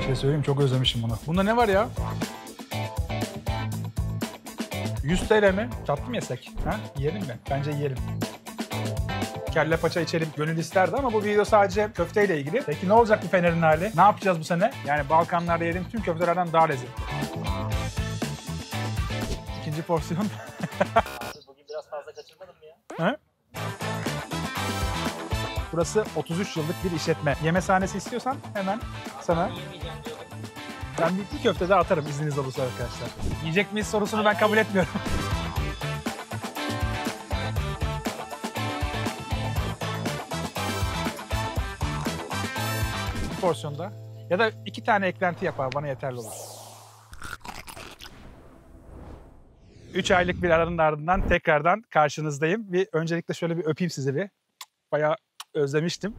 Bir şey söyleyeyim, çok özlemişim bunu. Bunda ne var ya? 100 TL mi? Tatlı mı yesek? Ha? Yiyelim mi? Bence yiyelim. Kelle paça içelim gönül isterdi ama bu video sadece köfteyle ilgili. Peki ne olacak bu Fener'in hali? Ne yapacağız bu sene? Yani Balkanlarda yediğim tüm köftelerden daha lezzetli. İkinci porsiyon. Bugün biraz fazla kaçırmadın mı ya? Ha? Burası 33 yıllık bir işletme. Yemeshanesi istiyorsan hemen sana... Yemeyeceğim diyordum. Ben bir köfte daha atarım izniniz olursa arkadaşlar. Yiyecek miyiz sorusunu ben kabul etmiyorum. Bir porsiyonda. Ya da 2 tane eklenti yapar, bana yeterli olur. 3 aylık bir aranın ardından tekrardan karşınızdayım. Öncelikle şöyle bir öpeyim sizi bir. Bayağı özlemiştim.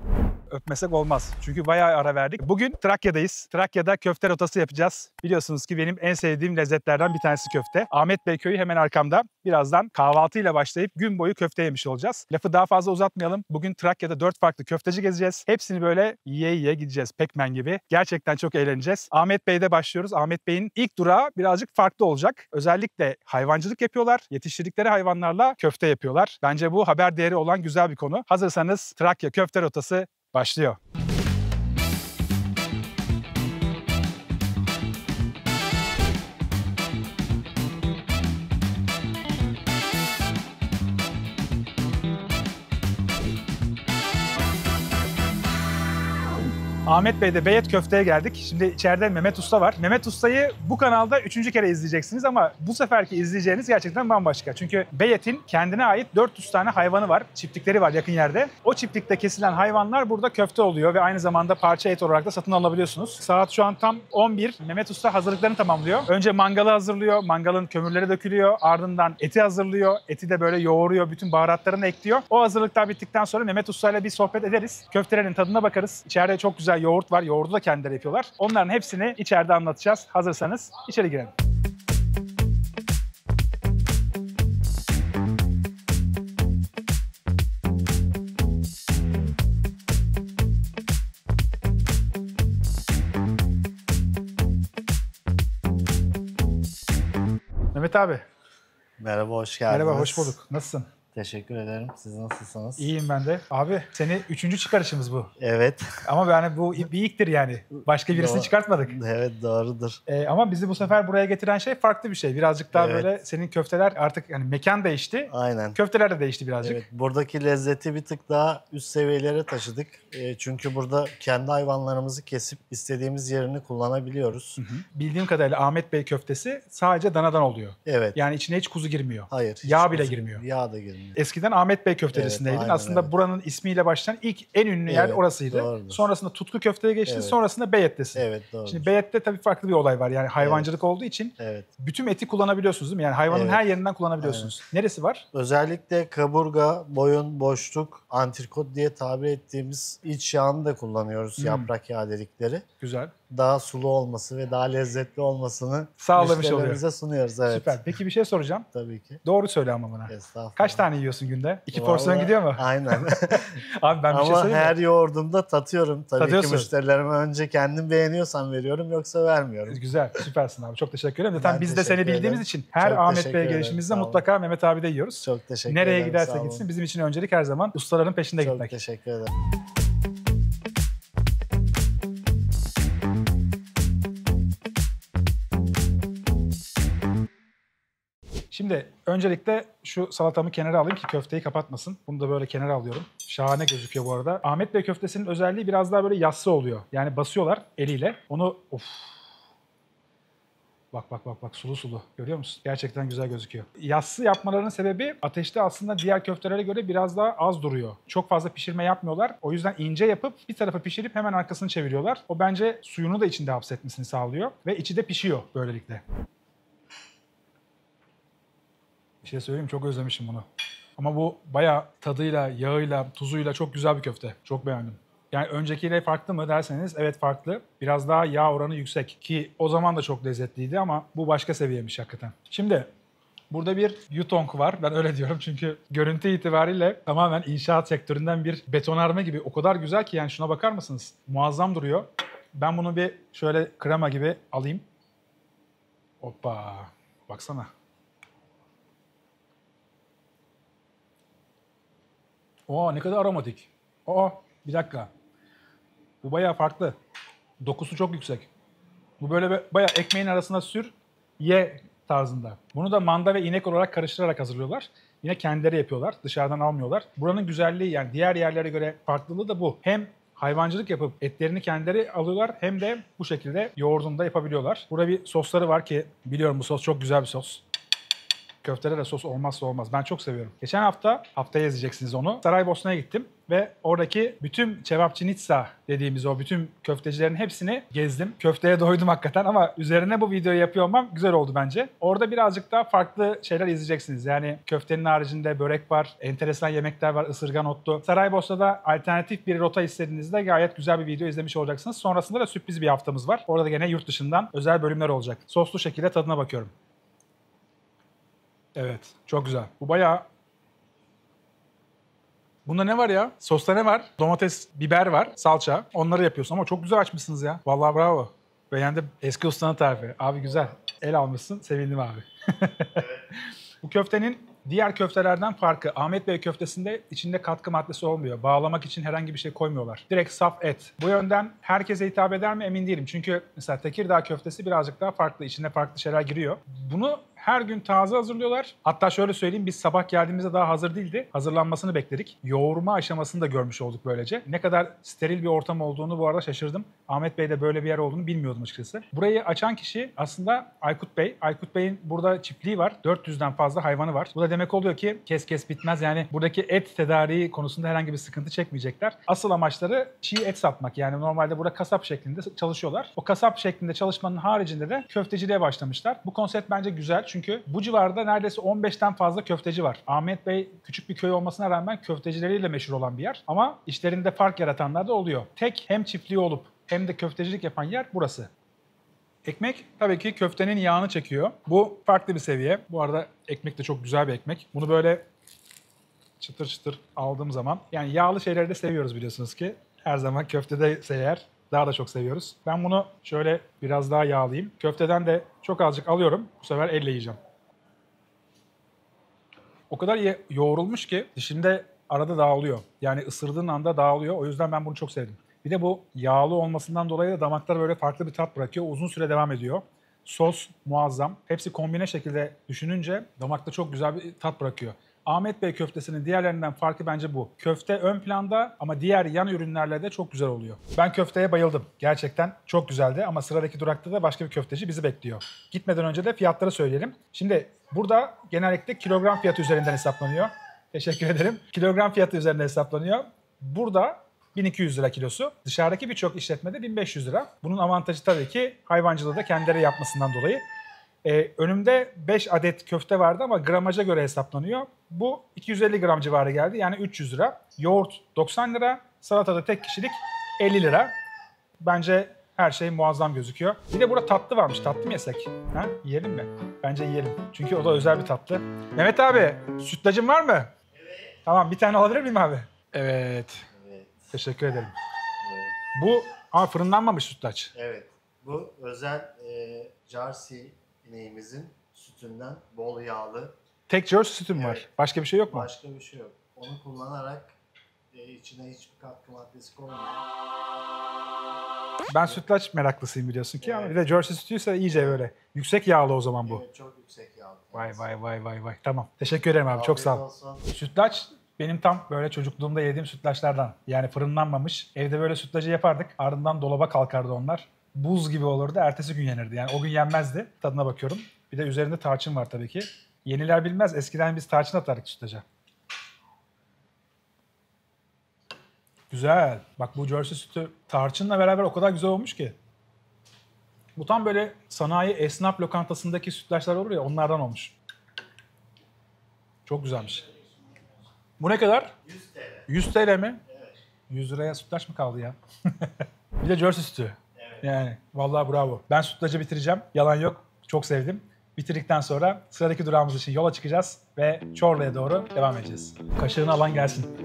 Öpmesek olmaz. Çünkü bayağı ara verdik. Bugün Trakya'dayız. Trakya'da köfte rotası yapacağız. Biliyorsunuz ki benim en sevdiğim lezzetlerden bir tanesi köfte. Ahmet Bey köyü hemen arkamda. Birazdan kahvaltıyla başlayıp gün boyu köfte yemiş olacağız. Lafı daha fazla uzatmayalım. Bugün Trakya'da 4 farklı köfteci gezeceğiz. Hepsini böyle yiye yiye gideceğiz. Pac-Man gibi. Gerçekten çok eğleneceğiz. Ahmet Bey'de başlıyoruz. Ahmet Bey'in ilk durağı birazcık farklı olacak. Özellikle hayvancılık yapıyorlar. Yetiştirdikleri hayvanlarla köfte yapıyorlar. Bence bu haber değeri olan güzel bir konu. Hazırsanız Trakya köfte rotası başlıyor. Ahmet Bey'de Beyet Köfte'ye geldik. Şimdi içeride Mehmet Usta var. Mehmet Usta'yı bu kanalda 3. kere izleyeceksiniz ama bu seferki izleyeceğiniz gerçekten bambaşka. Çünkü Beyet'in kendine ait 400 tane hayvanı var. Çiftlikleri var yakın yerde. O çiftlikte kesilen hayvanlar burada köfte oluyor ve aynı zamanda parça et olarak da satın alabiliyorsunuz. Saat şu an tam 11. Mehmet Usta hazırlıklarını tamamlıyor. Önce mangalı hazırlıyor. Mangalın kömürleri dökülüyor. Ardından eti hazırlıyor. Eti de böyle yoğuruyor. Bütün baharatlarını ekliyor. O hazırlıklar bittikten sonra Mehmet Usta ile bir sohbet ederiz. Köftelerin tadına bakarız. İçeride çok güzel yoğurt var. Yoğurdu da kendileri yapıyorlar. Onların hepsini içeride anlatacağız. Hazırsanız içeri girelim. Mehmet abi. Merhaba, hoş geldiniz. Merhaba, hoş bulduk. Nasılsın? Teşekkür ederim. Siz nasılsınız? İyiyim ben de. Abi seni 3. çıkarışımız bu. Evet. Ama yani bu bir ilktir yani. Başka birisini çıkartmadık. Evet, doğrudur. Ama bizi bu sefer buraya getiren şey farklı bir şey. Birazcık daha Evet. böyle senin köfteler artık yani mekan değişti. Aynen. Köfteler de değişti birazcık. Evet, buradaki lezzeti bir tık daha üst seviyelere taşıdık. Çünkü burada kendi hayvanlarımızı kesip istediğimiz yerini kullanabiliyoruz. Hı hı. Bildiğim kadarıyla Ahmet Bey köftesi sadece danadan oluyor. Evet. Yani içine hiç kuzu girmiyor. Hayır. hiç Yağ bile kuzu- girmiyor. Yağ da girmiyor. Eskiden Ahmet Bey köftecisindeydin. Evet, aynen, Aslında evet. buranın ismiyle başlayan ilk en ünlü yer Evet, orasıydı. doğrudur. Sonrasında Tutku Köfte'ye geçtin. Evet. Sonrasında Beyet'tesin. Evet, doğru. Şimdi Beyet'te tabii farklı bir olay var. Yani hayvancılık olduğu için Evet. bütün eti kullanabiliyorsunuz değil mi? Yani hayvanın Evet. her yerinden kullanabiliyorsunuz. Neresi var? Özellikle kaburga, boyun, boşluk, antrikot diye tabir ettiğimiz iç yağını da kullanıyoruz. Yaprak yağı dedikleri. Güzel. Daha sulu olması ve daha lezzetli olmasını Sağlamış müşterilerimize sunuyoruz. Evet. Süper. Peki bir şey soracağım. Tabii ki. Doğru söyle ama bana. Estağfurullah. Kaç tane yiyorsun günde? 2 porsiyon Vallahi- gidiyor mu? Aynen. Abi ben bir şey Ama söyleyeyim mi? her yoğurdumda tatıyorum. Tabii Tadıyorsun. ki müşterilerime önce kendim beğeniyorsam veriyorum, yoksa vermiyorum. Güzel, süpersin abi. Çok teşekkür ederim. Zaten Ben biz de seni teşekkür bildiğimiz ederim. için her Çok Ahmet teşekkür Bey'e ederim. gelişimizde Sağ olun. mutlaka Mehmet abi de yiyoruz. Çok teşekkür Nereye ederim. giderse sağ olun. gitsin bizim için öncelik her zaman ustaların peşinde Çok gitmek. teşekkür ederim. Şimdi öncelikle şu salatamı kenara alayım ki köfteyi kapatmasın. Bunu da böyle kenara alıyorum. Şahane gözüküyor bu arada. Ahmet Bey köftesinin özelliği biraz daha böyle yassı oluyor. Yani basıyorlar eliyle. Onu Bak bak bak bak, sulu sulu. Görüyor musun? Gerçekten güzel gözüküyor. Yassı yapmalarının sebebi ateşte aslında diğer köftelere göre biraz daha az duruyor. Çok fazla pişirme yapmıyorlar. O yüzden ince yapıp bir tarafa pişirip hemen arkasını çeviriyorlar. O bence suyunu da içinde hapsetmesini sağlıyor. Ve içi de pişiyor böylelikle. Bir şey söyleyeyim, çok özlemişim bunu. Ama bu bayağı tadıyla, yağıyla, tuzuyla çok güzel bir köfte. Çok beğendim. Yani öncekiyle farklı mı derseniz evet farklı. Biraz daha yağ oranı yüksek ki o zaman da çok lezzetliydi ama bu başka seviyemiş hakikaten. Şimdi burada bir yutong var. Ben öyle diyorum çünkü görüntü itibariyle tamamen inşaat sektöründen bir betonarme gibi. O kadar güzel ki yani şuna bakar mısınız? Muazzam duruyor. Ben bunu bir şöyle krema gibi alayım. Hoppa. Baksana. Oo, ne kadar aromatik. Bir dakika. Bu bayağı farklı. Dokusu çok yüksek. Bu böyle bayağı ekmeğin arasına sür, ye tarzında. Bunu da manda ve inek olarak karıştırarak hazırlıyorlar. Yine kendileri yapıyorlar. Dışarıdan almıyorlar. Buranın güzelliği, yani diğer yerlere göre farklılığı da bu. Hem hayvancılık yapıp etlerini kendileri alıyorlar, hem de bu şekilde yoğurdunu da yapabiliyorlar. Burada bir sosları var ki biliyorum, bu sos çok güzel bir sos. Köftede de sos olmazsa olmaz. Ben çok seviyorum. Geçen haftaya izleyeceksiniz onu, Saraybosna'ya gittim ve oradaki bütün Cevapçınitsa dediğimiz o bütün köftecilerin hepsini gezdim. Köfteye doydum hakikaten, ama üzerine bu videoyu yapıyor olmam güzel oldu bence. Orada birazcık daha farklı şeyler izleyeceksiniz. Yani köftenin haricinde börek var, enteresan yemekler var, ısırgan otlu. Saraybosna'da alternatif bir rota istediğinizde gayet güzel bir video izlemiş olacaksınız. Sonrasında da sürpriz bir haftamız var. Orada gene yurt dışından özel bölümler olacak. Soslu şekilde tadına bakıyorum. Evet, çok güzel. Bu bayağı... Bunda ne var ya? Sosta ne var? Domates, biber var, salça. Onları yapıyorsun ama çok güzel açmışsınız ya. Vallahi bravo. Beğendim. Eski ustanın tarifi. Abi güzel. El almışsın. Sevindim abi. Bu köftenin diğer köftelerden farkı, Ahmet Bey köftesinde içinde katkı maddesi olmuyor. Bağlamak için herhangi bir şey koymuyorlar. Direkt saf et. Bu yönden herkese hitap eder mi emin değilim. Çünkü mesela Tekirdağ köftesi birazcık daha farklı. İçine farklı şeyler giriyor. Bunu her gün taze hazırlıyorlar. Hatta şöyle söyleyeyim, biz sabah geldiğimizde daha hazır değildi. Hazırlanmasını bekledik. Yoğurma aşamasını da görmüş olduk böylece. Ne kadar steril bir ortam olduğunu bu arada şaşırdım. Ahmet Bey'de böyle bir yer olduğunu bilmiyordum açıkçası. Burayı açan kişi aslında Aykut Bey. Aykut Bey'in burada çiftliği var. 400'den fazla hayvanı var. Bu da demek oluyor ki kes bitmez. Yani buradaki et tedariği konusunda herhangi bir sıkıntı çekmeyecekler. Asıl amaçları çiğ et satmak. Yani normalde burada kasap şeklinde çalışıyorlar. O kasap şeklinde çalışmanın haricinde de köfteciliğe başlamışlar. Bu konsept bence güzel. Çünkü bu civarda neredeyse 15'ten fazla köfteci var. Ahmet Bey küçük bir köy olmasına rağmen köftecileriyle meşhur olan bir yer. Ama işlerinde fark yaratanlar da oluyor. Tek hem çiftliği olup hem de köftecilik yapan yer burası. Ekmek tabii ki köftenin yağını çekiyor. Bu farklı bir seviye. Bu arada ekmek de çok güzel bir ekmek. Bunu böyle çıtır çıtır aldığım zaman, yani yağlı şeyleri de seviyoruz biliyorsunuz ki. Her zaman köftede eğer daha da çok seviyoruz. Ben bunu şöyle biraz daha yağlayayım. Köfteden de çok azıcık alıyorum. Bu sefer elle yiyeceğim. O kadar yoğrulmuş ki dişimde arada dağılıyor. Yani ısırdığın anda dağılıyor. O yüzden ben bunu çok sevdim. Bir de bu yağlı olmasından dolayı da damaklar böyle farklı bir tat bırakıyor. Uzun süre devam ediyor. Sos muazzam. Hepsi kombine şekilde düşününce damakta çok güzel bir tat bırakıyor. Ahmet Bey köftesinin diğerlerinden farkı bence bu. Köfte ön planda ama diğer yan ürünlerle de çok güzel oluyor. Ben köfteye bayıldım. Gerçekten çok güzeldi ama sıradaki durakta da başka bir köfteci bizi bekliyor. Gitmeden önce de fiyatları söyleyelim. Şimdi burada genellikle kilogram fiyatı üzerinden hesaplanıyor. Teşekkür ederim. Kilogram fiyatı üzerinden hesaplanıyor. Burada 1200 lira kilosu. Dışarıdaki birçok işletmede 1500 lira. Bunun avantajı tabii ki hayvancılığı da kendileri yapmasından dolayı. Önümde 5 adet köfte vardı ama gramaja göre hesaplanıyor. Bu 250 gram civarı geldi, yani 300 lira. Yoğurt 90 lira, salatada tek kişilik 50 lira. Bence her şey muazzam gözüküyor. Bir de burada tatlı varmış. Tatlı mı yesek? Ha? Yiyelim mi? Bence yiyelim. Çünkü o da özel bir tatlı. Mehmet abi, sütlacın var mı? Evet. Tamam, bir tane alabilir miyim abi? Evet. Teşekkür ederim. Evet. Bu fırınlanmamış sütlaç. Evet. Bu özel Jersey ineğimizin sütünden bol yağlı. Tek Jersey sütü mü Evet. var? Başka bir şey yok mu? Başka bir şey yok. Onu kullanarak içine hiçbir katkı maddesi koymuyor. Ben sütlaç meraklısıyım biliyorsun ki, ama Evet. bir de Jersey sütüyse iyice böyle. Yüksek yağlı o zaman bu. Evet, çok yüksek yağlı. Vay. Tamam. Teşekkür ederim abi. Çok sağ ol. Olsun. Sütlaç benim tam böyle çocukluğumda yediğim sütlaçlardan. Yani fırınlanmamış. Evde böyle sütlacı yapardık. Ardından dolaba kalkardı onlar. Buz gibi olurdu. Ertesi gün yenirdi. Yani o gün yenmezdi. Tadına bakıyorum. Bir de üzerinde tarçın var tabii ki. Yeniler bilmez. Eskiden biz tarçın atardık sütlaca. Güzel. Bak, bu Jersey sütü tarçınla beraber o kadar güzel olmuş ki. Bu tam böyle sanayi esnaf lokantasındaki sütlaçlar olur ya, onlardan olmuş. Çok güzelmiş. Bu ne kadar? 100 TL. 100 TL mi? Evet. 100 liraya sütlaç mı kaldı ya? Bir de Jersey sütü. Evet. Yani vallahi bravo. Ben sütlacı bitireceğim. Yalan yok. Çok sevdim. Bitirdikten sonra sıradaki durağımız için yola çıkacağız ve Çorlu'ya doğru devam edeceğiz. Kaşığını alan gelsin.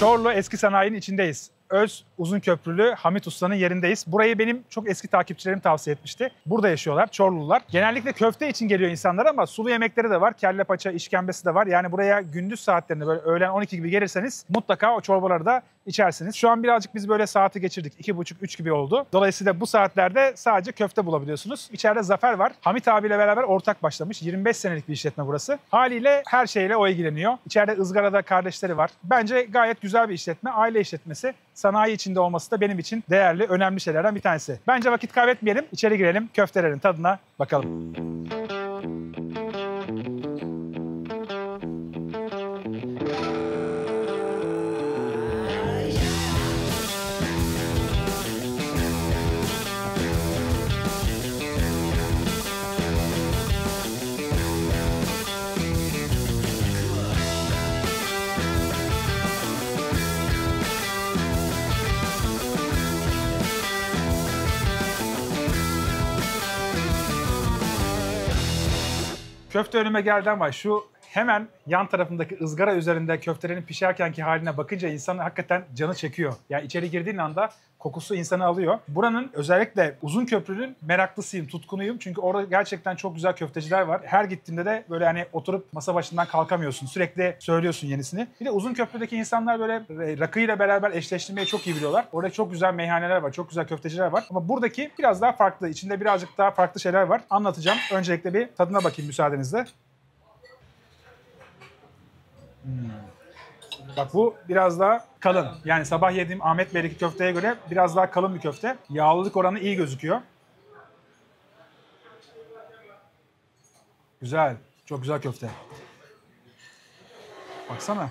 Çorlu Eski Sanayi'nin içindeyiz. Öz Uzunköprülü Hamit Usta'nın yerindeyiz. Burayı benim çok eski takipçilerim tavsiye etmişti. Burada yaşıyorlar, Çorlular. Genellikle köfte için geliyor insanlar ama sulu yemekleri de var. Kelle paça, işkembesi de var. Yani buraya gündüz saatlerinde böyle öğlen 12 gibi gelirseniz mutlaka o çorbaları da içersiniz. Şu an birazcık biz böyle saati geçirdik. 2.30-3 gibi oldu. Dolayısıyla bu saatlerde sadece köfte bulabiliyorsunuz. İçeride Zafer var. Hamit abiyle beraber ortak başlamış. 25 senelik bir işletme burası. Haliyle her şeyle o ilgileniyor. İçeride ızgarada kardeşleri var. Bence gayet güzel bir işletme. Aile işletmesi. Sanayi içinde olması da benim için değerli, önemli şeylerden bir tanesi. Bence vakit kaybetmeyelim. İçeri girelim. Köftelerin tadına bakalım. Köfte önüme geldi ama şu hemen yan tarafındaki ızgara üzerinde köftelerin pişerkenki haline bakınca insanın hakikaten canı çekiyor. Yani içeri girdiğin anda kokusu insanı alıyor. Buranın özellikle Uzunköprü'nün meraklısıyım, tutkunuyum. Çünkü orada gerçekten çok güzel köfteciler var. Her gittiğimde de böyle hani oturup masa başından kalkamıyorsun. Sürekli söylüyorsun yenisini. Bir de Uzunköprü'deki insanlar böyle rakıyla beraber eşleştirmeyi çok iyi biliyorlar. Orada çok güzel meyhaneler var, çok güzel köfteciler var. Ama buradaki biraz daha farklı. İçinde birazcık daha farklı şeyler var. Anlatacağım. Öncelikle bir tadına bakayım müsaadenizle. Bak bu biraz daha kalın. Yani sabah yediğim Ahmet Bey'deki köfteye göre biraz daha kalın bir köfte. Yağlılık oranı iyi gözüküyor. Güzel. Çok güzel köfte. Baksana.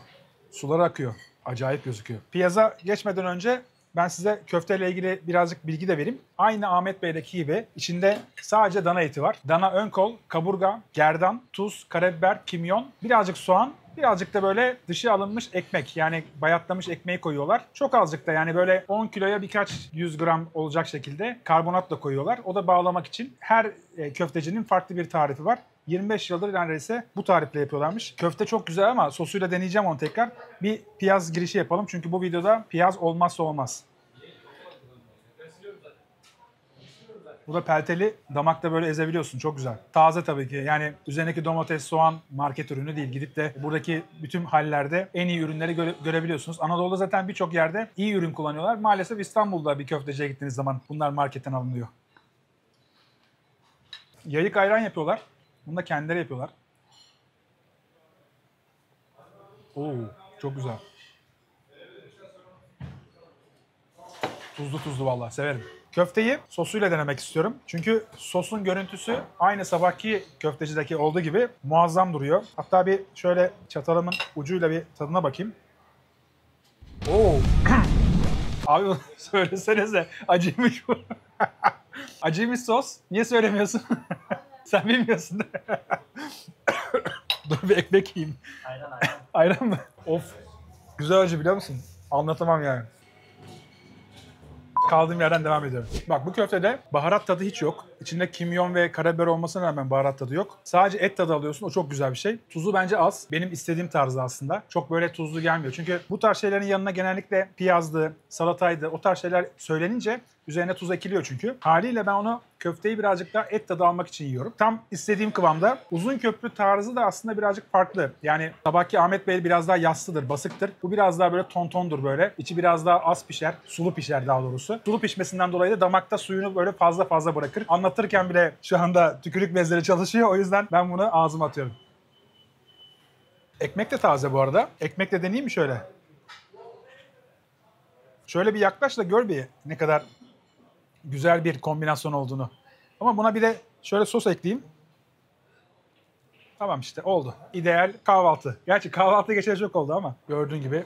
Suları akıyor. Acayip gözüküyor. Piyaza geçmeden önce ben size köfteyle ilgili birazcık bilgi de vereyim. Aynı Ahmet Bey'deki gibi içinde sadece dana eti var. Dana ön kol, kaburga, gerdan, tuz, karabiber, kimyon, birazcık soğan, birazcık da böyle dışı alınmış ekmek, yani bayatlamış ekmeği koyuyorlar. Çok azıcık da, yani böyle 10 kiloya birkaç 100 gram olacak şekilde karbonat da koyuyorlar. O da bağlamak için. Her köftecinin farklı bir tarifi var. 25 yıldır neredeyse bu tarifle yapıyorlarmış. Köfte çok güzel ama sosuyla deneyeceğim onu tekrar. Bir piyaz girişi yapalım çünkü bu videoda piyaz olmazsa olmaz. Bu da pelteli, damakta böyle ezebiliyorsun. Çok güzel. Taze tabii ki. Yani üzerindeki domates, soğan market ürünü değil. Gidip de buradaki bütün hallerde en iyi ürünleri görebiliyorsunuz. Anadolu'da zaten birçok yerde iyi ürün kullanıyorlar. Maalesef İstanbul'da bir köfteciye gittiğiniz zaman bunlar marketten alınıyor. Yayık ayran yapıyorlar. Bunu da kendileri yapıyorlar. Oo, çok güzel. Tuzlu tuzlu vallahi severim. Köfteyi sosuyla denemek istiyorum. Çünkü sosun görüntüsü aynı sabahki köftecideki olduğu gibi muazzam duruyor. Hatta bir şöyle çatalımın ucuyla bir tadına bakayım. Oo. Abi söylesenize, acıymış bu. Acıymış sos. Niye söylemiyorsun? Sen bilmiyorsun. Dur bir ekmek yiyeyim. Ayran. Ayran mı? Of. Güzel acı biliyor musun? Anlatamam yani. Kaldığım yerden devam ediyorum. Bak bu köftede baharat tadı hiç yok. İçinde kimyon ve karabiber olmasına rağmen baharat tadı yok. Sadece et tadı alıyorsun. O çok güzel bir şey. Tuzu bence az. Benim istediğim tarzda aslında. Çok böyle tuzlu gelmiyor. Çünkü bu tarz şeylerin yanına genellikle piyazdı, salataydı, o tarz şeyler söylenince üzerine tuz ekiliyor çünkü. Haliyle ben onu, köfteyi birazcık daha et tadı almak için yiyorum. Tam istediğim kıvamda. Uzunköprü tarzı da aslında birazcık farklı. Yani sabahki Ahmet Bey biraz daha yassıdır, basıktır. Bu biraz daha böyle tontondur böyle. İçi biraz daha az pişer, sulu pişer daha doğrusu. Sulu pişmesinden dolayı da damakta suyunu böyle fazla bırakır. Anlatırken bile şu anda tükürük bezleri çalışıyor. O yüzden ben bunu ağzıma atıyorum. Ekmek de taze bu arada. Ekmek de deneyeyim mi şöyle? Şöyle bir yaklaş da gör bir ne kadar güzel bir kombinasyon olduğunu. Ama buna bir de şöyle sos ekleyeyim. Tamam işte oldu. İdeal kahvaltı. Gerçi kahvaltıya geçeli çok oldu ama gördüğün gibi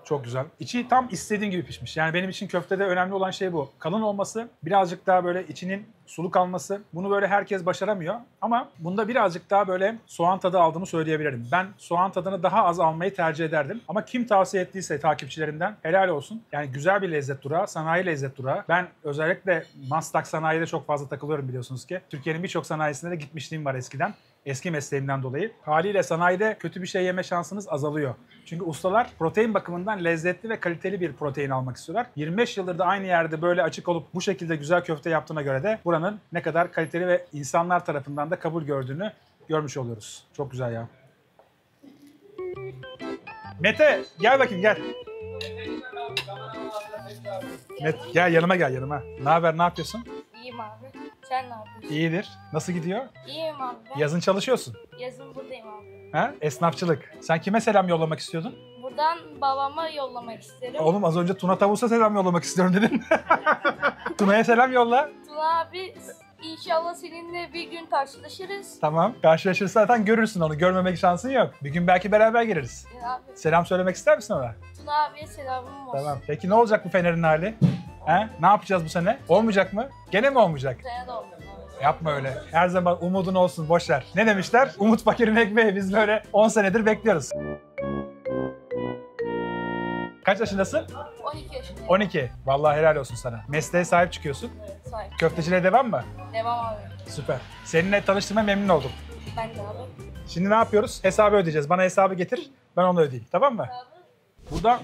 çok güzel. İçi tam istediğim gibi pişmiş. Yani benim için köftede önemli olan şey bu. Kalın olması, birazcık daha böyle içinin sulu kalması. Bunu böyle herkes başaramıyor. Ama bunda birazcık daha böyle soğan tadı aldığımı söyleyebilirim. Ben soğan tadını daha az almayı tercih ederdim. Ama kim tavsiye ettiyse takipçilerimden helal olsun. Yani güzel bir lezzet durağı, sanayi lezzet durağı. Ben özellikle Maslak sanayide çok fazla takılıyorum biliyorsunuz ki. Türkiye'nin birçok sanayisinde de gitmişliğim var eskiden. Eski mesleğimden dolayı. Haliyle sanayide kötü bir şey yeme şansınız azalıyor. Çünkü ustalar protein bakımından lezzetli ve kaliteli bir protein almak istiyorlar. 25 yıldır da aynı yerde böyle açık olup bu şekilde güzel köfte yaptığına göre de buranın ne kadar kaliteli ve insanlar tarafından da kabul gördüğünü görmüş oluyoruz. Çok güzel ya. Mete gel bakayım gel. Mete gel yanıma gel yanıma. Ne haber, ne yapıyorsun? İyiyim abi. Sen ne yapıyorsun? İyidir. Nasıl gidiyor? İyiyim abi. Yazın çalışıyorsun. Yazın buradayım abi. Ha? Esnafçılık. Sen kime selam yollamak istiyordun? Buradan babama yollamak isterim. Oğlum az önce Tuna Tavus'a selam yollamak istiyorum dedin. Tuna'ya selam yolla. Tuna abi inşallah seninle bir gün karşılaşırız. Tamam. Karşılaşırsa zaten görürsün onu. Görmemek şansın yok. Bir gün belki beraber geliriz. Abi, Selam söylemek ister misin ona? Tuna abiye selamım olsun. Tamam. Peki ne olacak bu Fener'in hali? He? Ne yapacağız bu sene? Olmayacak mı? Gene mi olmayacak? Bu sene de oldu abi. Yapma öyle. Her zaman umudun olsun. Boş ver. Ne demişler? Umut fakirin ekmeği. Biz böyle 10 senedir bekliyoruz. Kaç yaşındasın? 12 yaşındayım. 12. Vallahi helal olsun sana. Mesleğe sahip çıkıyorsun. Sahip. Köfteciliğe devam mı? Devam abi. Süper. Seninle tanıştığıma memnun oldum. Ben de abi. Şimdi ne yapıyoruz? Hesabı ödeyeceğiz. Bana hesabı getir. Ben onu ödeyeyim. Tamam mı? Abi. Burada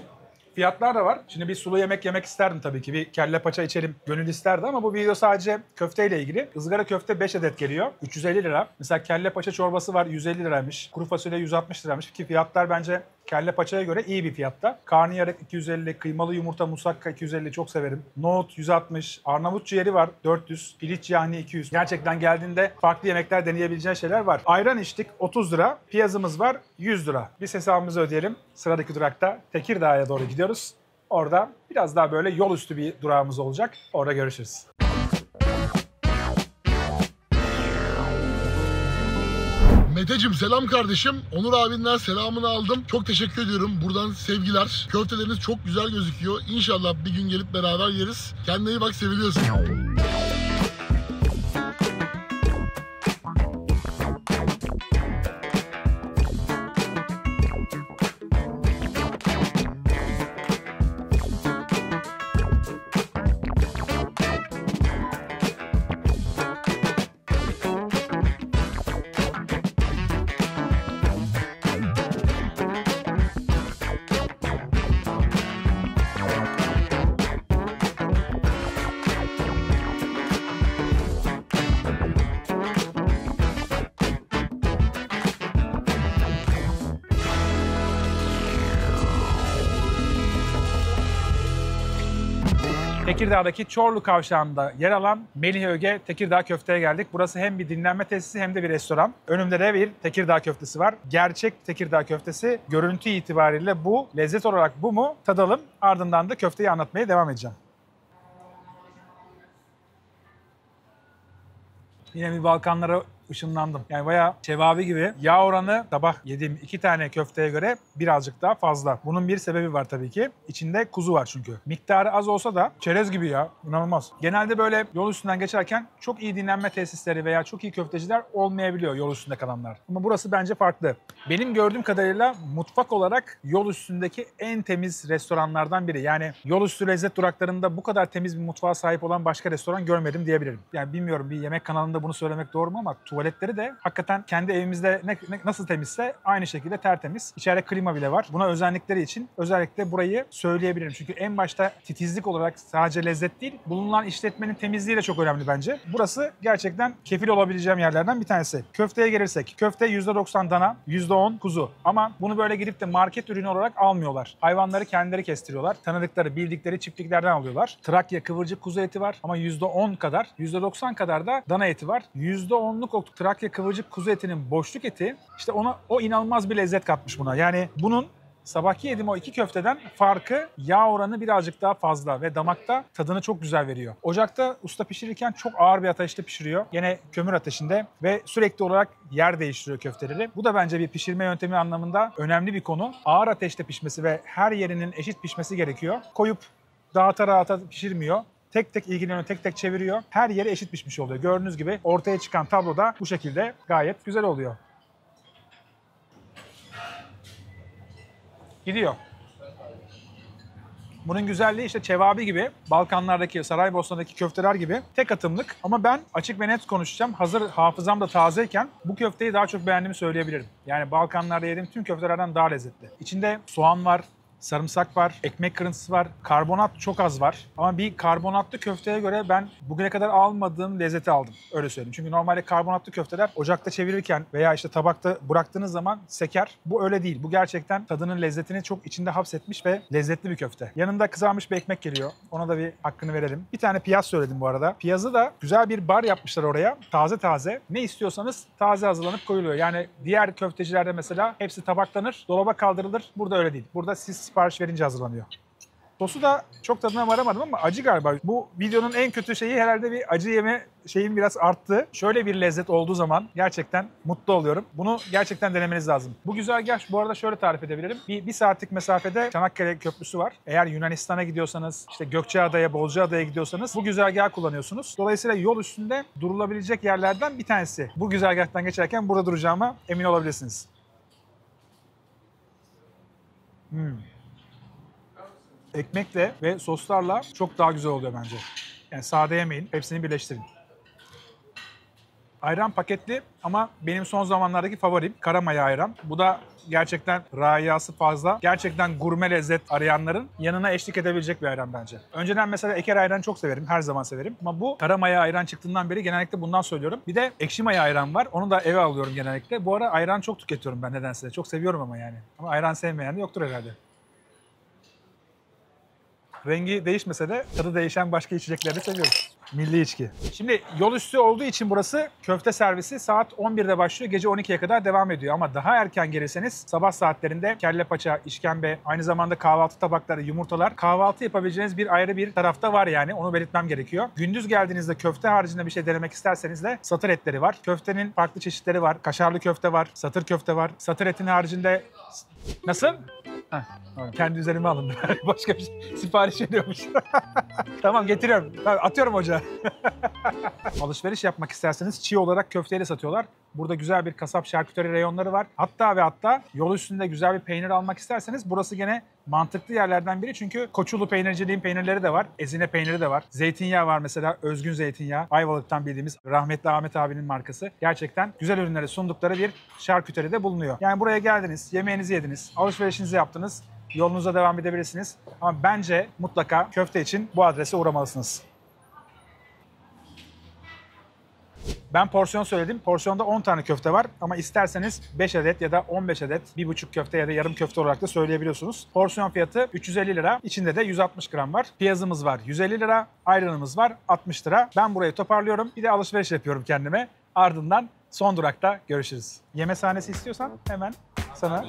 fiyatlar da var. Şimdi bir sulu yemek yemek isterdim tabii ki. Bir kelle paça içelim gönül isterdi ama bu video sadece köfteyle ilgili. Izgara köfte 5 adet geliyor. 350 lira. Mesela kelle paça çorbası var 150 liraymış. Kuru fasulye 160 liraymış ki fiyatlar bence kelle paçaya göre iyi bir fiyatta. Karnıyarık 250, kıymalı yumurta musakka 250 çok severim. Nohut 160, Arnavut ciğeri var 400, piliç yahni 200. Gerçekten geldiğinde farklı yemekler deneyebileceğin şeyler var. Ayran içtik 30 lira, piyazımız var 100 lira. Biz hesabımızı ödeyelim. Sıradaki durakta Tekirdağ'a doğru gidiyoruz. Orada biraz daha böyle yol üstü bir durağımız olacak. Orada görüşürüz. Meteciğim selam kardeşim. Onur abinden selamını aldım. Çok teşekkür ediyorum. Buradan sevgiler. Köfteleriniz çok güzel gözüküyor. İnşallah bir gün gelip beraber yeriz. Kendine iyi bak, seviliyorsun. Tekirdağ'daki Çorlu Kavşağı'nda yer alan Melih Öge Tekirdağ Köfte'ye geldik. Burası hem bir dinlenme tesisi hem de bir restoran. Önümde de bir Tekirdağ köftesi var. Gerçek Tekirdağ köftesi görüntü itibariyle bu. Lezzet olarak bu mu? Tadalım. Ardından da köfteyi anlatmaya devam edeceğim. Yine bir Balkanlara ışınlandım. Yani bayağı şevabi gibi. Yağ oranı sabah yediğim 2 tane köfteye göre birazcık daha fazla. Bunun bir sebebi var tabii ki. İçinde kuzu var çünkü. Miktarı az olsa da çerez gibi ya. İnanılmaz. Genelde böyle yol üstünden geçerken çok iyi dinlenme tesisleri veya çok iyi köfteciler olmayabiliyor yol üstünde kalanlar. Ama burası bence farklı. Benim gördüğüm kadarıyla mutfak olarak yol üstündeki en temiz restoranlardan biri. Yani yol üstü lezzet duraklarında bu kadar temiz bir mutfağa sahip olan başka restoran görmedim diyebilirim. Yani bilmiyorum bir yemek kanalında bunu söylemek doğru mu ama tuvaletleri de hakikaten kendi evimizde nasıl temizse aynı şekilde tertemiz. İçeride klima bile var. Buna özenlikleri için özellikle burayı söyleyebilirim. Çünkü en başta titizlik olarak sadece lezzet değil, bulunan işletmenin temizliği de çok önemli bence. Burası gerçekten kefil olabileceğim yerlerden bir tanesi. Köfteye gelirsek, köfte %90 dana, %10 kuzu. Ama bunu böyle gidip de market ürünü olarak almıyorlar. Hayvanları kendileri kestiriyorlar. Tanıdıkları, bildikleri çiftliklerden alıyorlar. Trakya kıvırcık kuzu eti var ama %10 kadar, %90 kadar da dana eti var. %10'luk o Trakya kıvırcık kuzu etinin boşluk eti işte o inanılmaz bir lezzet katmış buna. Yani bunun sabahki yediğim o 2 köfteden farkı yağ oranı birazcık daha fazla ve damakta tadını çok güzel veriyor. Ocakta usta pişirirken çok ağır bir ateşte pişiriyor. Yine kömür ateşinde ve sürekli olarak yer değiştiriyor köfteleri. Bu da bence bir pişirme yöntemi anlamında önemli bir konu. Ağır ateşte pişmesi ve her yerinin eşit pişmesi gerekiyor. Koyup dağıta pişirmiyor. Tek tek ilgileniyor, tek tek çeviriyor. Her yere eşit pişmiş oluyor. Gördüğünüz gibi ortaya çıkan tablo da bu şekilde gayet güzel oluyor. Gidiyor. Bunun güzelliği işte Çevabi gibi, Balkanlardaki, Saraybosna'daki köfteler gibi tek atımlık. Ama ben açık ve net konuşacağım. Hazır hafızam da tazeyken bu köfteyi daha çok beğendiğimi söyleyebilirim. Yani Balkanlarda yediğim tüm köftelerden daha lezzetli. İçinde soğan var, sarımsak var, ekmek kırıntısı var, karbonat çok az var. Ama bir karbonatlı köfteye göre ben bugüne kadar almadığım lezzeti aldım. Öyle söyleyeyim. Çünkü normalde karbonatlı köfteler ocakta çevirirken veya işte tabakta bıraktığınız zaman seker. Bu öyle değil. Bu gerçekten tadının lezzetini çok içinde hapsetmiş ve lezzetli bir köfte. Yanında kızarmış bir ekmek geliyor. Ona da bir hakkını verelim. Bir tane piyaz söyledim bu arada. Piyazı da güzel bir bar yapmışlar oraya. Taze taze. Ne istiyorsanız taze hazırlanıp koyuluyor. Yani diğer köftecilerde mesela hepsi tabaklanır, dolaba kaldırılır. Burada öyle değil. Burada siz sipariş verince hazırlanıyor. Sosu da çok tadına varamadım ama acı galiba. Bu videonun en kötü şeyi herhalde bir acı yeme şeyim biraz arttı. Şöyle bir lezzet olduğu zaman gerçekten mutlu oluyorum. Bunu gerçekten denemeniz lazım. Bu güzergah bu arada şöyle tarif edebilirim. Bir saatlik mesafede Çanakkale Köprüsü var. Eğer Yunanistan'a gidiyorsanız, işte Gökçeada'ya, Bozcaada'ya gidiyorsanız bu güzergahı kullanıyorsunuz. Dolayısıyla yol üstünde durulabilecek yerlerden bir tanesi. Bu güzergahtan geçerken burada duracağıma emin olabilirsiniz. Ekmekle ve soslarla çok daha güzel oluyor bence. Yani sade yemeyin, hepsini birleştirin. Ayran paketli ama benim son zamanlardaki favorim Karamaya ayran. Bu da gerçekten rayası fazla. Gerçekten gurme lezzet arayanların yanına eşlik edebilecek bir ayran bence. Önceden mesela Eker ayranı çok severim, her zaman severim. Ama bu Karamaya ayran çıktığından beri genellikle bundan söylüyorum. Bir de Ekşi Maya ayran var. Onu da eve alıyorum genellikle. Bu ara ayran çok tüketiyorum ben nedense. Çok seviyorum ama yani. Ama ayran sevmeyen de yoktur herhalde. Rengi değişmese de tadı değişen başka içecekleri de seviyoruz. Milli içki. Şimdi yol üstü olduğu için burası köfte servisi saat 11'de başlıyor. Gece 12'ye kadar devam ediyor. Ama daha erken gelirseniz sabah saatlerinde kelle paça, işkembe, aynı zamanda kahvaltı tabakları, yumurtalar. Kahvaltı yapabileceğiniz bir ayrı bir tarafta var yani. Onu belirtmem gerekiyor. Gündüz geldiğinizde köfte haricinde bir şey denemek isterseniz de satır etleri var. Köftenin farklı çeşitleri var. Kaşarlı köfte var, satır köfte var. Satır etin haricinde... Nasıl? Heh, kendi üzerime alındı. Başka bir şey. Sipariş ediyormuş. Tamam getiriyorum. Atıyorum ocağa. Alışveriş yapmak isterseniz çiğ olarak köfteyle satıyorlar. Burada güzel bir kasap şarküteri reyonları var. Hatta ve hatta yol üstünde güzel bir peynir almak isterseniz burası gene mantıklı yerlerden biri. Çünkü Koçulu peynirciliğin peynirleri de var. Ezine peyniri de var. Zeytinyağı var mesela. Özgün zeytinyağı. Ayvalık'tan bildiğimiz rahmetli Ahmet abinin markası. Gerçekten güzel ürünleri sundukları bir şarküteri de bulunuyor. Yani buraya geldiniz, yemeğinizi yediniz, alışverişinizi yaptınız. Yolunuza devam edebilirsiniz. Ama bence mutlaka köfte için bu adrese uğramalısınız. Ben porsiyon söyledim. Porsiyonda 10 tane köfte var ama isterseniz 5 adet ya da 15 adet 1,5 köfte ya da yarım köfte olarak da söyleyebiliyorsunuz. Porsiyon fiyatı 350 lira. İçinde de 160 gram var. Piyazımız var 150 lira. Ayranımız var 60 lira. Ben burayı toparlıyorum. Bir de alışveriş yapıyorum kendime. Ardından son durakta görüşürüz. Yeme sahnesi istiyorsan hemen sana...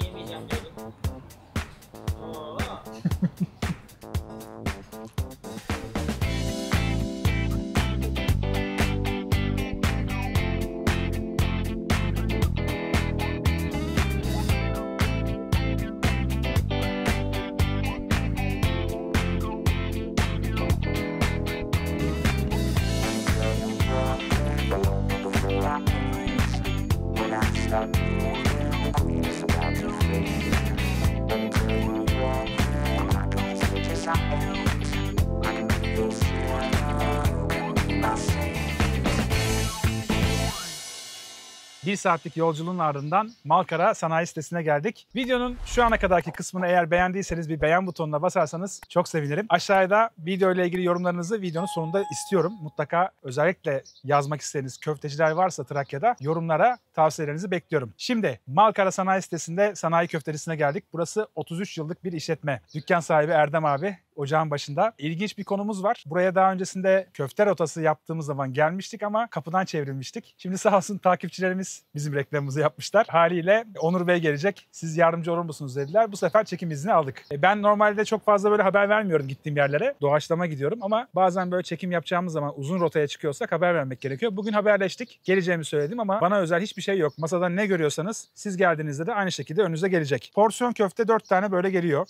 Bir saatlik yolculuğun ardından Malkara Sanayi Sitesi'ne geldik. Videonun şu ana kadarki kısmını eğer beğendiyseniz bir beğen butonuna basarsanız çok sevinirim. Aşağıda video ile ilgili yorumlarınızı videonun sonunda istiyorum. Mutlaka özellikle yazmak istediğiniz köfteciler varsa Trakya'da yorumlara tavsiyelerinizi bekliyorum. Şimdi Malkara Sanayi Sitesi'nde sanayi köftecisine geldik. Burası 33 yıllık bir işletme. Dükkan sahibi Erdem abi ocağın başında. İlginç bir konumuz var. Buraya daha öncesinde köfte rotası yaptığımız zaman gelmiştik ama kapıdan çevrilmiştik. Şimdi sağ olsun takipçilerimiz bizim reklamımızı yapmışlar. Haliyle Onur Bey gelecek. Siz yardımcı olur musunuz dediler. Bu sefer çekim izni aldık. Ben normalde çok fazla böyle haber vermiyorum gittiğim yerlere. Doğaçlama gidiyorum ama bazen böyle çekim yapacağımız zaman uzun rotaya çıkıyorsak haber vermek gerekiyor. Bugün haberleştik. Geleceğimi söyledim ama bana özel hiçbir şey yok. Masada ne görüyorsanız siz geldiğinizde de aynı şekilde önünüze gelecek. Porsiyon köfte 4 tane böyle geliyor.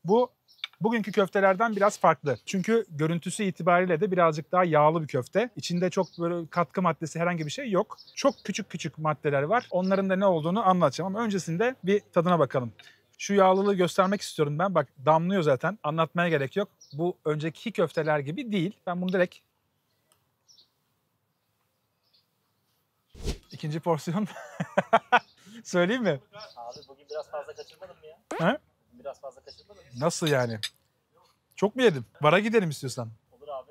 Bu bugünkü köftelerden biraz farklı. Çünkü görüntüsü itibariyle de birazcık daha yağlı bir köfte. İçinde çok böyle katkı maddesi herhangi bir şey yok. Çok küçük küçük maddeler var. Onların da ne olduğunu anlatacağım ama öncesinde bir tadına bakalım. şu yağlılığı göstermek istiyorum ben. Bak damlıyor zaten. Anlatmaya gerek yok. Bu önceki köfteler gibi değil. Ben bunu direkt... İkinci porsiyon. Söyleyeyim mi? Abi bugün biraz fazla kaçırmadın mı ya? He? Bugün biraz fazla kaçırmadın mı? Nasıl yani? Çok mu yedim? Bara gidelim istiyorsan. Olur abi.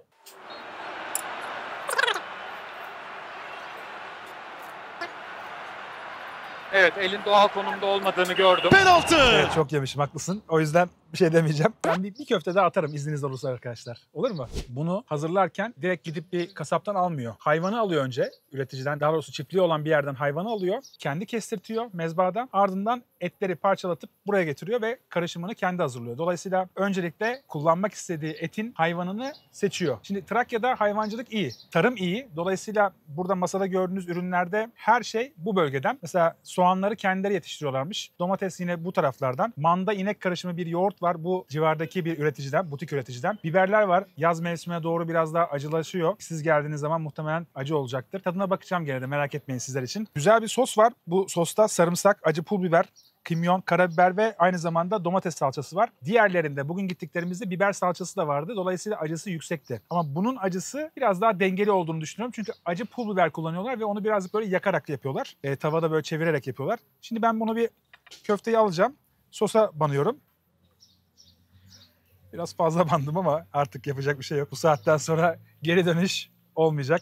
Evet, elin doğal konumda olmadığını gördüm. Evet, çok yemişim, haklısın. O yüzden bir şey demeyeceğim. Ben bir köfte daha atarım izniniz olursa arkadaşlar. Olur mu? Bunu hazırlarken direkt gidip bir kasaptan almıyor. Hayvanı alıyor önce. Üreticiden, daha doğrusu çiftliği olan bir yerden hayvanı alıyor. Kendi kestirtiyor mezbahada. Ardından etleri parçalatıp buraya getiriyor ve karışımını kendi hazırlıyor. Dolayısıyla öncelikle kullanmak istediği etin hayvanını seçiyor. Şimdi Trakya'da hayvancılık iyi. Tarım iyi. Dolayısıyla burada masada gördüğünüz ürünlerde her şey bu bölgeden. Mesela soğanları kendileri yetiştiriyorlarmış. Domates yine bu taraflardan. Manda inek karışımı bir yoğurt var. Bu civardaki bir üreticiden, butik üreticiden. Biberler var. Yaz mevsimine doğru biraz daha acılaşıyor. Siz geldiğiniz zaman muhtemelen acı olacaktır. Tadına bakacağım gene de, merak etmeyin sizler için. Güzel bir sos var. Bu sosta sarımsak, acı pul biber, kimyon, karabiber ve aynı zamanda domates salçası var. Diğerlerinde bugün gittiklerimizde biber salçası da vardı. Dolayısıyla acısı yüksekti. Ama bunun acısı biraz daha dengeli olduğunu düşünüyorum. Çünkü acı pul biber kullanıyorlar ve onu birazcık böyle yakarak yapıyorlar. Tavada böyle çevirerek yapıyorlar. Şimdi ben bunu bir köfteyi alacağım. Sosa banıyorum. Biraz fazla bandım ama artık yapacak bir şey yok. Bu saatten sonra geri dönüş olmayacak.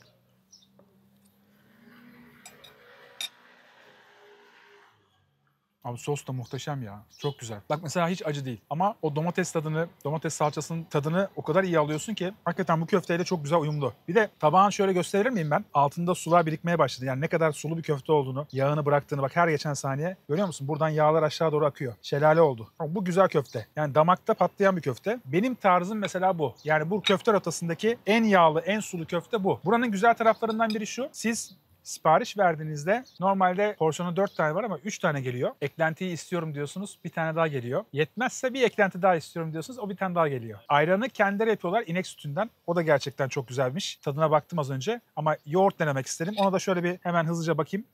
Abi sos da muhteşem ya. Çok güzel. Bak mesela hiç acı değil. Ama o domates tadını, domates salçasının tadını o kadar iyi alıyorsun ki hakikaten bu köfteyle çok güzel uyumlu. Bir de tabağın şöyle gösterir miyim ben? Altında sular birikmeye başladı. Yani ne kadar sulu bir köfte olduğunu, yağını bıraktığını bak her geçen saniye. Görüyor musun? Buradan yağlar aşağı doğru akıyor. Şelale oldu. Bu güzel köfte. Yani damakta patlayan bir köfte. Benim tarzım mesela bu. Yani bu köfte rotasındaki en yağlı, en sulu köfte bu. Buranın güzel taraflarından biri şu. Siz sipariş verdiğinizde normalde porsiyonu 4 tane var ama 3 tane geliyor. Eklentiyi istiyorum diyorsunuz, bir tane daha geliyor. Yetmezse bir eklenti daha istiyorum diyorsunuz, o bir tane daha geliyor. Ayranı kendileri yapıyorlar inek sütünden. O da gerçekten çok güzelmiş. Tadına baktım az önce ama yoğurt denemek istedim. Ona da şöyle bir hemen hızlıca bakayım.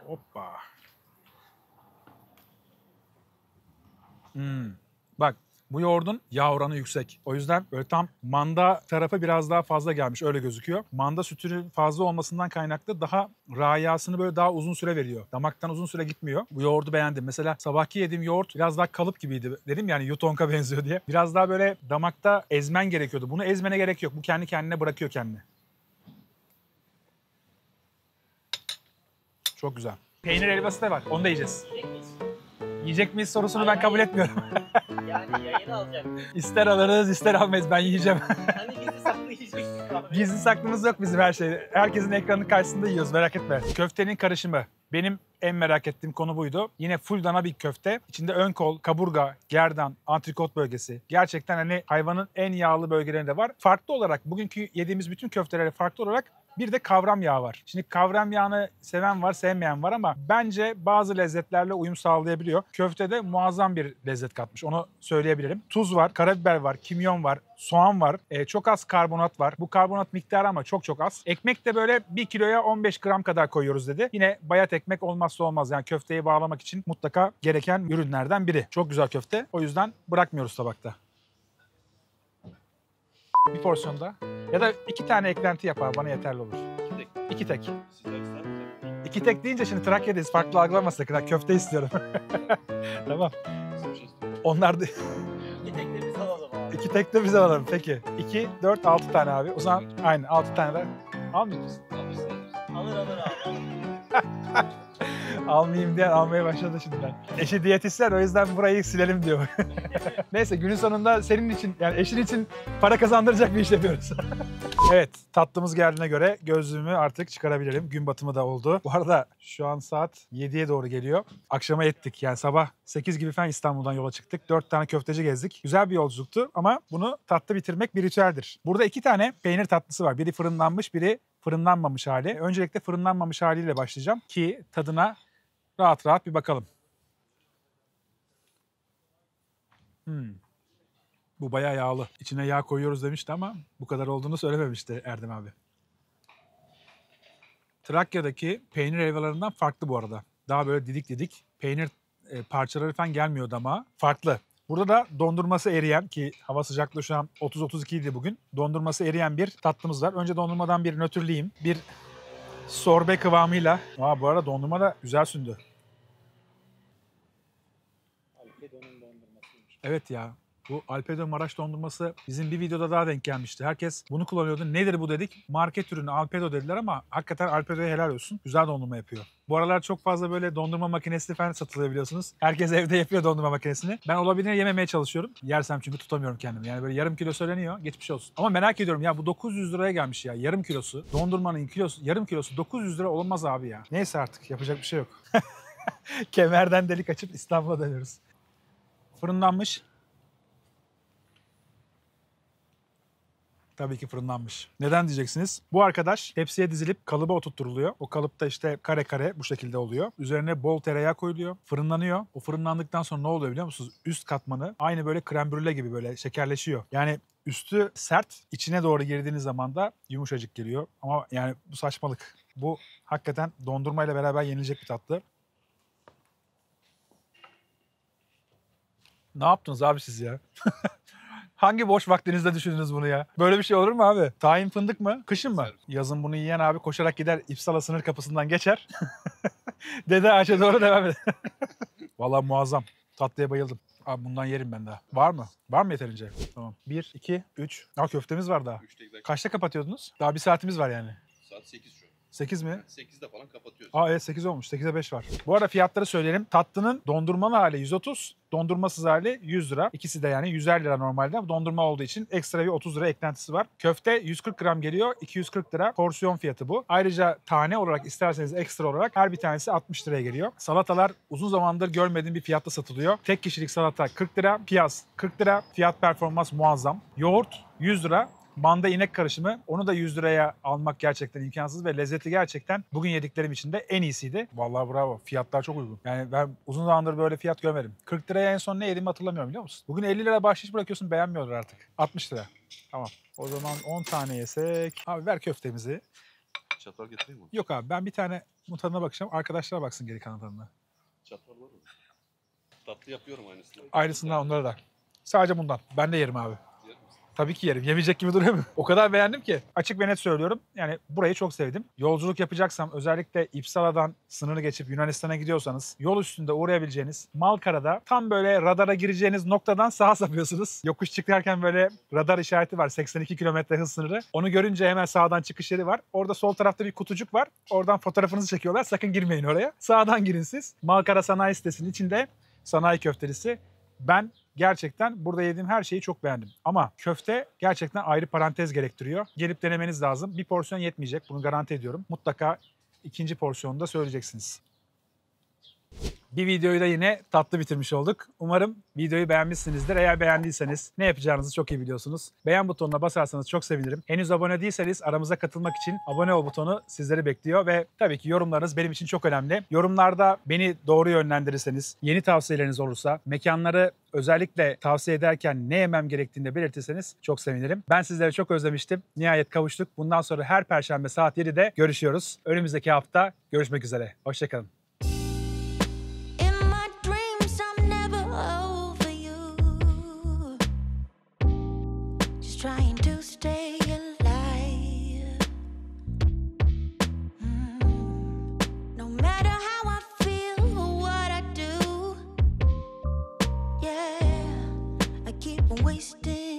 Hoppa. Bak. Bu yoğurdun yağ oranı yüksek. O yüzden böyle tam manda tarafı biraz daha fazla gelmiş, öyle gözüküyor. Manda sütünün fazla olmasından kaynaklı daha rayasını böyle daha uzun süre veriyor. Damaktan uzun süre gitmiyor. Bu yoğurdu beğendim. Mesela sabahki yediğim yoğurt biraz daha kalıp gibiydi. Dedim yani yutonka benziyor diye. Biraz daha böyle damakta ezmen gerekiyordu. Bunu ezmene gerek yok. Bu kendi kendine bırakıyor kendini. Çok güzel. Peynir helvası da var. Onu da yiyeceğiz. Yiyecek miyiz sorusunu ben kabul etmiyorum. Yani yayın alacak. İster alırız ister almayız, ben yiyeceğim. Hani gizli saklı yiyeceksin abi. Gizli saklımız yok bizim her şey. Herkesin ekranının karşısında yiyoruz, merak etme. Köftenin karışımı. Benim en merak ettiğim konu buydu. Yine full dana bir köfte. İçinde ön kol, kaburga, gerdan, antrikot bölgesi. Gerçekten hani hayvanın en yağlı bölgelerinde var. Farklı olarak bugünkü yediğimiz bütün köftelere farklı olarak bir de kavram yağı var. Şimdi kavram yağını seven var, sevmeyen var ama bence bazı lezzetlerle uyum sağlayabiliyor. Köftede muazzam bir lezzet katmış, onu söyleyebilirim. Tuz var, karabiber var, kimyon var, soğan var. Çok az karbonat var. Bu karbonat miktarı ama çok çok az. Ekmek de böyle 1 kiloya 15 gram kadar koyuyoruz dedi. Yine bayat ekmek olmazsa olmaz. Yani köfteyi bağlamak için mutlaka gereken ürünlerden biri. Çok güzel köfte. O yüzden bırakmıyoruz tabakta. Bir porsiyonda. Ya da 2 tane eklenti yapar, bana yeterli olur. 2 tek. 2 tek deyince şimdi Trakya'dayız. Farklı algılamasın sakın. Köfte istiyorum. Tamam. Onlar da... Bir tek de biz alalım abi. 2 tek de biz alalım. Peki. 2, 4, 6 tane abi. O zaman aynı 6 tane de almıyor musun? Alır abi. Almayayım diye almaya başladı şimdiden. Eşi diyetisyen, o yüzden burayı silelim diyor. Neyse, günün sonunda senin için, yani eşin için para kazandıracak bir iş yapıyoruz. Evet, tatlımız geldiğine göre gözlüğümü artık çıkarabilirim. Gün batımı da oldu. Bu arada şu an saat 7'ye doğru geliyor. Akşama ettik, yani sabah 8 gibi falan İstanbul'dan yola çıktık. 4 tane köfteci gezdik. Güzel bir yolculuktu ama bunu tatlı bitirmek bir ritüeldir. Burada 2 tane peynir tatlısı var. Biri fırınlanmış, biri fırınlanmamış hali. Öncelikle fırınlanmamış haliyle başlayacağım ki tadına rahat rahat bir bakalım. Bu bayağı yağlı. İçine yağ koyuyoruz demişti ama bu kadar olduğunu söylememişti Erdem abi. Trakya'daki peynir helvalarından farklı bu arada. Daha böyle didik didik peynir parçaları falan gelmiyor damağa. Farklı. Burada da dondurması eriyen, ki hava sıcaklığı şu an 30-32 idi bugün. Dondurması eriyen bir tatlımız var. Önce dondurmadan bir nötrleyeyim. Bir sorbe kıvamıyla. Bu arada dondurma da güzel sündü. Alpedo'nun dondurmasıymış. Evet ya. Bu Alpedo Maraş dondurması bizim bir videoda daha denk gelmişti. Herkes bunu kullanıyordu. Nedir bu dedik. Market ürünü Alpedo dediler ama hakikaten Alpedo'ya helal olsun. Güzel dondurma yapıyor. Bu aralar çok fazla böyle dondurma makinesi falan satılıyor biliyorsunuz. Herkes evde yapıyor dondurma makinesini. Ben olabildiğince yememeye çalışıyorum. Yersem çünkü tutamıyorum kendimi. Yani böyle yarım kilo söyleniyor. Geçmiş olsun. Ama merak ediyorum ya, bu 900 liraya gelmiş ya. Yarım kilosu. Dondurmanın yarım kilosu 900 lira olmaz abi ya. Neyse artık yapacak bir şey yok. Kemerden delik açıp İstanbul'a dönüyoruz. Fırınlanmış. Tabii ki fırınlanmış. Neden diyeceksiniz? Bu arkadaş tepsiye dizilip kalıba oturtturuluyor. O kalıpta işte kare kare bu şekilde oluyor. Üzerine bol tereyağı koyuluyor. Fırınlanıyor. O fırınlandıktan sonra ne oluyor biliyor musunuz? Üst katmanı aynı böyle krem brûle gibi böyle şekerleşiyor. Yani üstü sert, içine doğru girdiğiniz zaman da yumuşacık geliyor. Ama yani bu saçmalık. Bu hakikaten dondurmayla beraber yenilecek bir tatlı. Ne yaptınız abi siz ya? Hangi boş vaktinizde düşündünüz bunu ya? Böyle bir şey olur mu abi? Tahin fındık mı? Kışın mı? Yazın bunu yiyen abi koşarak gider İpsala sınır kapısından geçer. Dede Ağaç'a doğru devam eder. Vallahi muazzam. Tatlıya bayıldım. Abi bundan yerim ben daha. Var mı? Var mı yeterince? Tamam. 1, 2, 3. Köftemiz var daha. Kaçta kapatıyordunuz? Daha bir saatimiz var yani. Saat 8 şu an. 8 mi? 8'de falan kapatıyoruz. Evet 8 olmuş. 8'e 5 var. Bu arada fiyatları söyleyelim. Tatlının dondurmalı hali 130, dondurmasız hali 100 lira. İkisi de yani 150 lira normalde. Bu dondurma olduğu için ekstra bir 30 lira eklentisi var. Köfte 140 gram geliyor. 240 lira. Porsiyon fiyatı bu. Ayrıca tane olarak isterseniz ekstra olarak her bir tanesi 60 liraya geliyor. Salatalar uzun zamandır görmediğim bir fiyatta satılıyor. Tek kişilik salata 40 lira. Piyaz 40 lira. Fiyat performans muazzam. Yoğurt 100 lira. Manda inek karışımı, onu da 100 liraya almak gerçekten imkansız ve lezzeti gerçekten bugün yediklerim içinde en iyisiydi. Vallahi bravo. Fiyatlar çok uygun. Yani ben uzun zamandır böyle fiyat görmedim. 40 liraya en son ne yediğimi hatırlamıyorum biliyor musun? Bugün 50 lira bahşiş bırakıyorsun, beğenmiyorlar artık. 60 lira. Tamam. O zaman 10 tane yesek. Abi ver köftemizi. Çatal getireyim mi? Yok abi, ben bir tane tadına bakacağım. Arkadaşlar baksın geri kalan tadına. Çatal var mı? Tatlı yapıyorum aynısını. Aynısından onlara da. Sadece bundan. Ben de yerim abi. Yer misin? Tabii ki yerim. Yemeyecek gibi duruyor mu? O kadar beğendim ki. Açık ve net söylüyorum. Yani burayı çok sevdim. Yolculuk yapacaksam özellikle İpsala'dan sınırı geçip Yunanistan'a gidiyorsanız yol üstünde uğrayabileceğiniz Malkara'da tam böyle radara gireceğiniz noktadan sağa sapıyorsunuz. Yokuş çıkarken böyle radar işareti var. 82 kilometre hız sınırı. Onu görünce hemen sağdan çıkış yeri var. Orada sol tarafta bir kutucuk var. Oradan fotoğrafınızı çekiyorlar. Sakın girmeyin oraya. Sağdan girin siz. Malkara Sanayi Sitesi'nin içinde sanayi köftelisi. Ben gerçekten burada yediğim her şeyi çok beğendim. Ama köfte gerçekten ayrı parantez gerektiriyor. Gelip denemeniz lazım. Bir porsiyon yetmeyecek. Bunu garanti ediyorum. Mutlaka ikinci porsiyonu da söyleyeceksiniz. Bir videoyu da yine tatlı bitirmiş olduk. Umarım videoyu beğenmişsinizdir. Eğer beğendiyseniz ne yapacağınızı çok iyi biliyorsunuz. Beğen butonuna basarsanız çok sevinirim. Henüz abone değilseniz aramıza katılmak için abone ol butonu sizleri bekliyor ve tabii ki yorumlarınız benim için çok önemli. Yorumlarda beni doğru yönlendirirseniz, yeni tavsiyeleriniz olursa, mekanları özellikle tavsiye ederken ne yemem gerektiğini de belirtirseniz çok sevinirim. Ben sizleri çok özlemiştim. Nihayet kavuştuk. Bundan sonra her perşembe saat 7'de görüşüyoruz. Önümüzdeki hafta görüşmek üzere. Hoşçakalın. Trying to stay alive. No matter how I feel or what I do, yeah, I keep on wasting